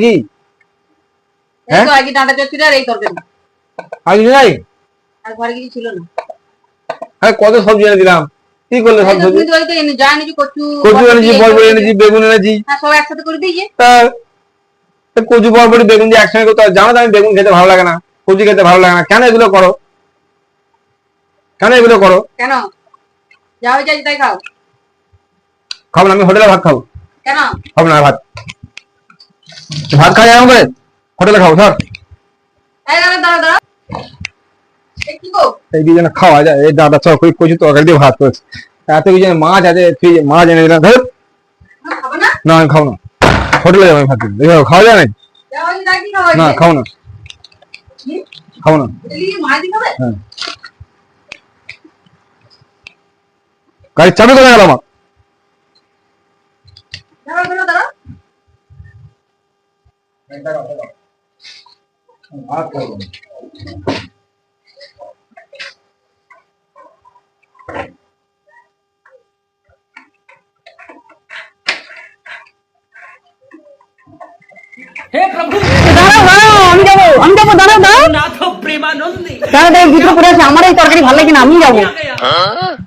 কি এই তো আগে ডাঁটা চচ্চড়ি আর এই তরকারি। আগে নাই আর ঘরে কিছু ছিল না। আরে কত সবজি এনে দিলাম, কি করলে সব সবজি? তুমি তো ওই তো এনে যা এনেছি কচু এনেছি, বরবটি এনেছি, বেগুন এনেছি। হ্যাঁ সব একসাথে করে দিয়েছে। তা কচু বরবটি বেগুন দিয়ে একসঙ্গে করতে হয়? জানো তো আমি বেগুন খেতে ভালো লাগে না, কচু খেতে ভালো লাগে না, কেন এগুলো করো? কেন এগুলো করো? কেন যা হয়ে যায় তাই খাও? খাবো না, আমি হোটেলে ভাত খাবো। কেন খাবো না ভাত, ভাত খাই এরকম করে হোটেলে খাবো স্যার। এই দাঁড়া দাঁড়া দাঁড়া, এই কি গো? এই দিয়ে যেন খাওয়া যায়, এই দাদা চক কচু তরকারি দিয়ে ভাত করেছে, এত কিছু মাছ আছে ফ্রিজে, মাছ এনে দিলাম। ধর খাবো না, না আমি খাবো না, হোটেলে যাবো আমি ভাত খেতে। খাওয়া যায় না, যা হয়ে যায় কি খাওয়া না খাবো না, খাবো না। এই মাছ দি খাবে? হ্যাঁ, গাড়ির চাবি কোথায় গেল আমার? দাঁড়া দাঁড়া দাঁড়া, ভাত খাবো। हे प्रभु দাঁড়াও দাঁড়াও, আমি যাবো দাঁড়াও দাঁড়াও नाथ प्रेमानंदी দাঁড়াও, ভিতরে পড়ে আছে, আমার এই তরকারি ভালো লাগে না, আমি যাবো। आ गया